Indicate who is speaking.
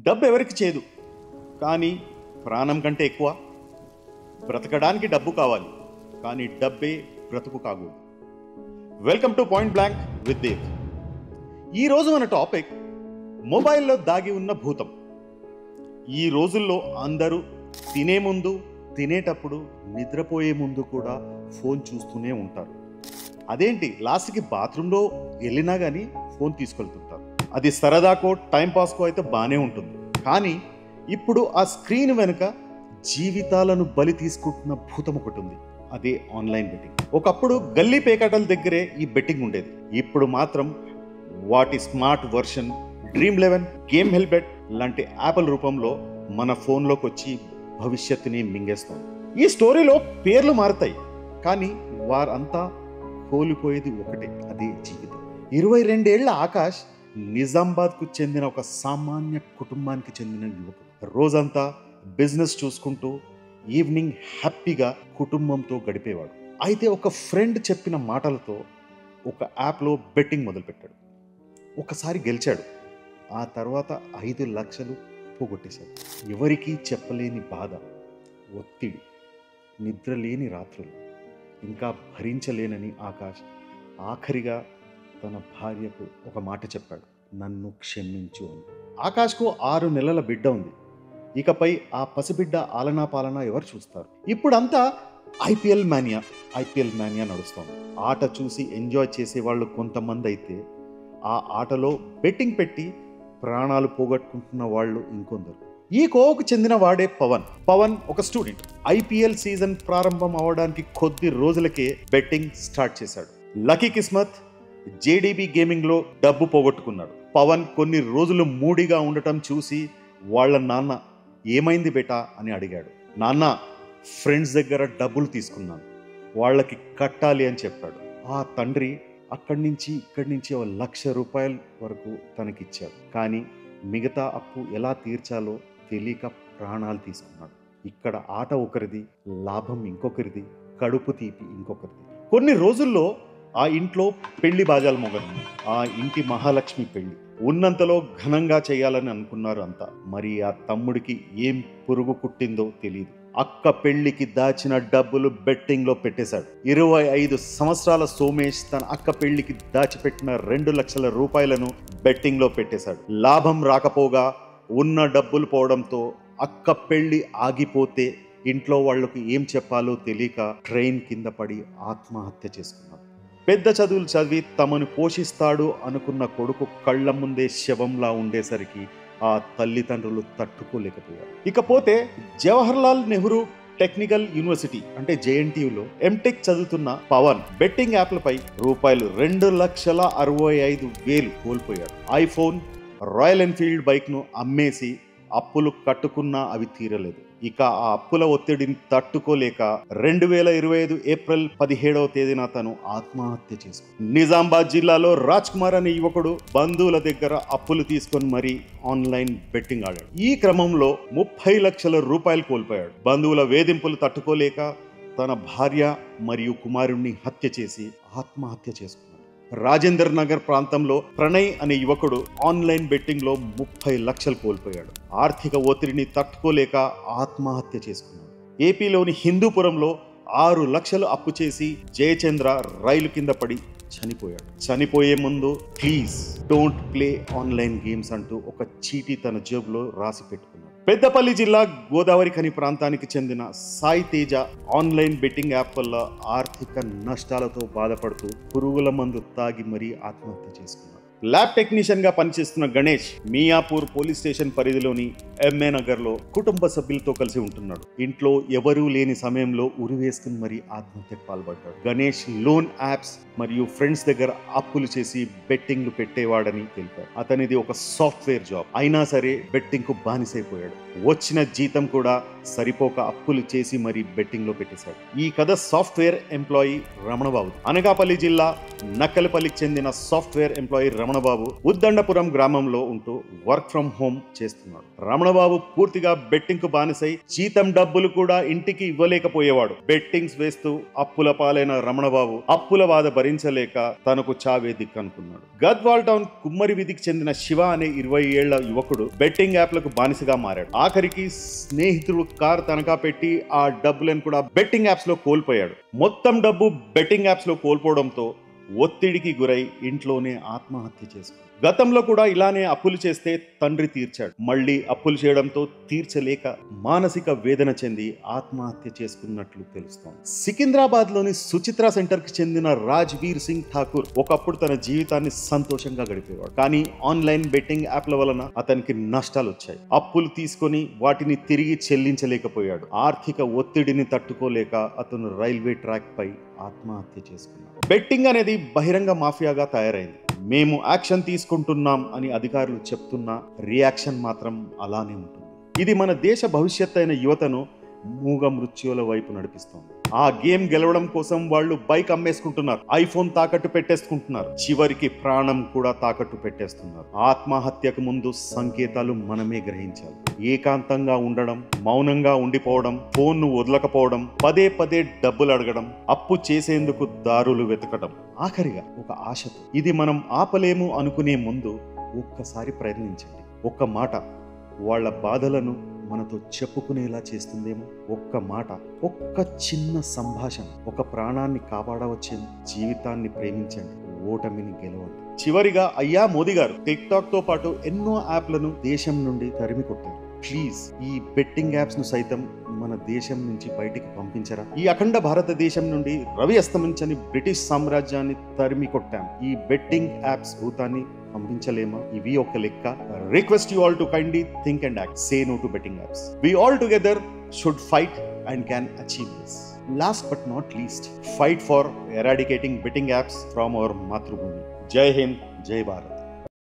Speaker 1: డబ్బు ఎవరికి చేదు, కానీ ప్రాణం కంటే ఎక్కువ. బ్రతకడానికి డబ్బు కావాలి, కానీ డబ్బే బ్రతుకు కాకూడదు. Welcome to Point Blank with Dev. ఈరోజు మన టాపిక్ మొబైల్లో దాగి ఉన్న భూతం. ఈ రోజుల్లో అందరూ తినే ముందు, తినేటప్పుడు, నిద్రపోయే ముందు కూడా ఫోన్ చూస్తూనే ఉంటారు. అదేంటి, లాస్ట్కి బాత్రూంలో వెళ్ళినా కానీ ఫోన్ తీసుకెళ్తుంటారు. అది సరదాకో టైంపాస్కో అయితే బాగానే ఉంటుంది. కానీ ఇప్పుడు ఆ స్క్రీన్ వెనుక జీవితాలను బలి తీసుకుంటున్న భూతం ఒకటి ఉంది. అదే ఆన్లైన్ బెట్టింగ్. ఒకప్పుడు గల్లీ పేకాటల దగ్గరే ఈ బెట్టింగ్ ఉండేది. ఇప్పుడు మాత్రం వాటి స్మార్ట్ వర్షన్ Dream11, గేమ్ హెల్బెట్ లాంటి యాప్ల రూపంలో మన ఫోన్లోకి వచ్చి భవిష్యత్తుని మింగేస్తాం. ఈ స్టోరీలో పేర్లు మారుతాయి, కానీ వారంతా కోల్పోయేది ఒకటే, అదే జీవితం. 22 ఏళ్ల ఆకాష్ నిజామాబాద్కు చెందిన ఒక సామాన్య కుటుంబానికి చెందిన యువకుడు. రోజంతా బిజినెస్ చూసుకుంటూ ఈవినింగ్ హ్యాపీగా కుటుంబంతో గడిపేవాడు. అయితే ఒక ఫ్రెండ్ చెప్పిన మాటలతో ఒక యాప్లో బెట్టింగ్ మొదలుపెట్టాడు. ఒకసారి గెలిచాడు. ఆ తర్వాత 5 లక్షలు పోగొట్టేశాడు. ఎవరికీ చెప్పలేని బాధ, ఒత్తిడి, నిద్రలేని రాత్రులు, ఇంకా భరించలేనని ఆకాష్ ఆఖరిగా తన భార్యకు ఒక మాట చెప్పాడు, నన్ను క్షమించు అని. ఆకాష్కు 6 నెలల బిడ్డ ఉంది. ఇకపై ఆ పసిబిడ్డ ఆలనా పాలనా ఎవరు చూస్తారు? ఇప్పుడంతా ఐపీఎల్ మానియా నడుస్తోంది. ఆట చూసి ఎంజాయ్ చేసేవాళ్ళు కొంతమంది అయితే, ఆ ఆటలో బెట్టింగ్ పెట్టి ప్రాణాలు పోగొట్టుకుంటున్న వాళ్ళు ఇంకొందరు. ఈ కోవకు చెందిన వాడే పవన్ ఒక స్టూడెంట్. ఐపీఎల్ సీజన్ ప్రారంభం అవడానికి కొద్ది రోజులకే బెట్టింగ్ స్టార్ట్ చేశాడు. లక్కీ కిస్మత్ జేడీబీ గేమింగ్ లో డబ్బు పోగొట్టుకున్నాడు. పవన్ కొన్ని రోజులు మూడీగా ఉండటం చూసి వాళ్ళ నాన్న ఏమైంది బేటా అని అడిగాడు. నాన్న, ఫ్రెండ్స్ దగ్గర డబ్బులు తీసుకున్నాను, వాళ్ళకి కట్టాలి అని చెప్పాడు. ఆ తండ్రి అక్కడి నుంచి ఇక్కడి నుంచి ఒక 1,00,000 రూపాయల వరకు తనకిచ్చాడు. కానీ మిగతా అప్పు ఎలా తీర్చాలో తెలియక ప్రాణాలు తీసుకున్నాడు. ఇక్కడ ఆట ఒకరిది, లాభం ఇంకొకరిది, కడుపు తీపి ఇంకొకరిది. కొన్ని రోజుల్లో ఆ ఇంట్లో పెళ్లి బాజాలు మోగనుంది. ఆ ఇంటి మహాలక్ష్మి పెళ్లి ఉన్నంతలో ఘనంగా చేయాలని అనుకున్నారు అంతా. మరి ఆ తమ్ముడికి ఏం పురుగు కుట్టిందో తెలియదు. అక్క పెళ్లికి దాచిన డబ్బులు బెట్టింగ్ లో పెట్టేశాడు. 25 సంవత్సరాల సోమేష్ తన అక్క పెళ్లికి దాచిపెట్టిన 2 లక్షల రూపాయలను బెట్టింగ్ లో పెట్టేశాడు. లాభం రాకపోగా ఉన్న డబ్బులు పోవడంతో అక్క పెళ్లి ఆగిపోతే ఇంట్లో వాళ్లకు ఏం చెప్పాలో తెలియక ట్రైన్ కింద పడి ఆత్మహత్య చేసుకున్నాడు. పెద్ద చదువులు చదివి తమను పోషిస్తాడు అనుకున్న కొడుకు కళ్ల ముందే శవంలా ఉండేసరికి ఆ తల్లిదండ్రులు తట్టుకోలేకపోయారు. ఇకపోతే జవహర్లాల్ నెహ్రూ టెక్నికల్ యూనివర్సిటీ అంటే జేఎన్టీయూలో ఎంటెక్ చదువుతున్న పవన్ బెట్టింగ్ యాప్లపై ₹2,65,000 కోల్పోయాడు. ఐఫోన్, రాయల్ ఎన్ఫీల్డ్ బైక్ ను అమ్మేసి అప్పులు కట్టుకున్నా అవి తీరలేదు. ఇక ఆ అప్పుల ఒత్తిడిని తట్టుకోలేక 2025 ఏప్రిల్ 17వ తేదీన తను ఆత్మహత్య చేసుకున్నాడు. నిజామాబాద్ జిల్లాలో రాజ్ కుమార్ అనే యువకుడు బంధువుల దగ్గర అప్పులు తీసుకొని మరీ ఆన్లైన్ బెట్టింగ్ ఆడాడు. ఈ క్రమంలో 30 లక్షల రూపాయలు కోల్పోయాడు. బంధువుల వేధింపులు తట్టుకోలేక తన భార్య మరియు కుమారుణ్ణి హత్య చేసి ఆత్మహత్య చేసుకున్నాడు. రాజేందర్ నగర్ ప్రాంతంలో ప్రణయ్ అనే యువకుడు ఆన్లైన్ బెట్టింగ్ లో 30 లక్షలు కోల్పోయాడు. ఆర్థిక ఒత్తిడిని తట్టుకోలేక ఆత్మహత్య చేసుకున్నాడు. ఏపీలోని హిందూపురంలో 6 లక్షలు అప్పు చేసి జయచంద్ర రైలు కింద పడి చనిపోయాడు. చనిపోయే ముందు please don't play online games అంటూ ఒక చీటీ తన జేబులో రాసి పెట్టుకున్నాడు. పెద్దపల్లి జిల్లా గోదావరి ఖని ప్రాంతానికి చెందిన Sai Teja online betting app వల్ల ఆర్థిక నష్టాలతో బాధపడుతూ పురుగుల మందు తాగి మరీ ఆత్మహత్య చేసుకున్నాడు. ల్యాబ్ టెక్నీషియన్ గా పనిచేస్తున్న గణేష్ మియాపూర్ పోలీస్ స్టేషన్ పరిధిలోని ఎంఏ నగర్ లో కుటుంబ సభ్యులతో కలిసి ఉంటున్నాడు. ఇంట్లో ఎవరూ లేని సమయంలో ఉరివేసుకుని మరీ ఆత్మహత్యకు పాల్పడ్డాడు. గణేష్ లోన్ యాప్స్ మరియు ఫ్రెండ్స్ దగ్గర అప్పులు చేసి బెట్టింగ్లు పెట్టేవాడని తెలిపారు. అతనిది ఒక సాఫ్ట్వేర్ జాబ్ అయినా సరే బెట్టింగ్ కు బానిసైపోయాడు. వచ్చిన జీతం కూడా సరిపోక అప్పులు చేసి మరీ బెట్టింగ్ లో పెట్టేశాడు. ఈ కథ సాఫ్ట్వేర్ ఎంప్లాయీ రమణబాబు. అనకాపల్లి జిల్లా నక్కలపల్లికి చెందిన సాఫ్ట్వేర్ ఎంప్లాయీ రమణబాబు ఉద్దండపురం గ్రామంలో ఉంటూ వర్క్ ఫ్రం హోమ్ చేస్తున్నాడు. రమణబాబు పూర్తిగా బెట్టింగ్ కు బానిసై జీతం డబ్బులు కూడా ఇంటికి ఇవ్వలేకపోయేవాడు. బెట్టింగ్స్ వేస్తూ అప్పుల పాలైన రమణబాబు అప్పుల బాధ భరించలేక తనకు చావే దిక్కనుకున్నాడు. గద్వాల్ టౌన్ కుమ్మరి వీధికి చెందిన శివ అనే 20 ఏళ్ల యువకుడు బెట్టింగ్ యాప్లకు బానిసగా మారాడు. ఆఖరికి స్నేహితుడు కార్ తనఖా పెట్టి ఆ డబ్బులను కూడా బెట్టింగ్ యాప్స్ లో కోల్పోయాడు. మొత్తం డబ్బు బెట్టింగ్ యాప్స్ లో కోల్పోవడంతో ఒత్తిడికి గురై ఇంట్లోనే ఆత్మహత్య చేసుకున్నాడు. గతంలో కూడా ఇలానే అప్పులు చేస్తే తండ్రి తీర్చాడు. మళ్ళీ అప్పులు చేయడంతో తీర్చలేక మానసిక వేదన చెంది ఆత్మహత్య చేసుకున్నట్లు తెలుస్తోంది. సికింద్రాబాద్ లోని సుచిత్ర సెంటర్ కి చెందిన రాజ్వీర్ సింగ్ ఠాకూర్ ఒకప్పుడు తన జీవితాన్ని సంతోషంగా గడిపేవాడు. కానీ ఆన్లైన్ బెట్టింగ్ యాప్ల వలన అతనికి నష్టాలు వచ్చాయి. అప్పులు తీసుకొని వాటిని తిరిగి చెల్లించలేకపోయాడు. ఆర్థిక ఒత్తిడిని తట్టుకోలేక అతను రైల్వే ట్రాక్ పై ఆత్మహత్య చేసుకున్నాడు. బెట్టింగ్ అనేది బహిరంగ మాఫియాగా తయారైంది. మేము యాక్షన్ తీసుకుంటున్నాం అని అధికారులు చెప్తున్నా రియాక్షన్ మాత్రం అలానే ఉంటుంది. ఇది మన దేశ భవిష్యత్తు అయిన యువతను మూగ మృత్యుల వైపు నడిపిస్తోంది. ఆ గేమ్ గెలవడం కోసం వాళ్ళు బైక్ అమ్మేసుకుంటున్నారు, ఐఫోన్ తాకట్టు పెట్టేసుకుంటున్నారు, చివరికి ప్రాణం కూడా తాకట్టు పెట్టేస్తున్నారు. ఆత్మహత్యకు ముందు సంకేతాలు మనమే గ్రహించాలి. ఏకాంతంగా ఉండడం, మౌనంగా ఉండిపోవడం, ఫోన్ ను వదలకపోవడం, పదే పదే డబ్బులు అడగడం, అప్పు చేసేందుకు దారులు వెతకడం, ఆఖరిగా ఒక ఆశతో ఇది మనం ఆపలేము అనుకునే ముందు ఒక్కసారి ప్రయత్నించండి. ఒక్క మాట వాళ్ళ బాధలను మనతో చెప్పుకునేలా చేస్తుందేమో. ఒక్క మాట, ఒక్క చిన్న సంభాషణ ఒక ప్రాణాన్ని కాపాడవచ్చేమో. జీవితాన్ని ప్రేమించండి, ఓటమిని గెలవండి. చివరిగా అయ్యా మోదీ గారు, టిక్ టాక్ తో పాటు ఎన్నో యాప్లను దేశం నుండి తరిమి కొట్టారు. ప్లీజ్ ఈ బెట్టింగ్ యాప్స్ ను సైతం మన దేశం నుంచి బయటికి పంపించరా. ఈ అఖండ భారతదేశం నుండి రవి అస్తమించని బ్రిటిష్ సామ్రాజ్యాన్ని తరిమి కొట్టాం. ఈ బెట్టింగ్ యాప్స్ భూతాన్ని పంపించలేమా? ఇవి ఒక లెక్క. Request you all to kindly think and act. Say no to betting apps. We all together should fight and can achieve this. Last but not least, fight for eradicating betting apps from our Mathrubhumi. Jai Hind, Jai Bharat.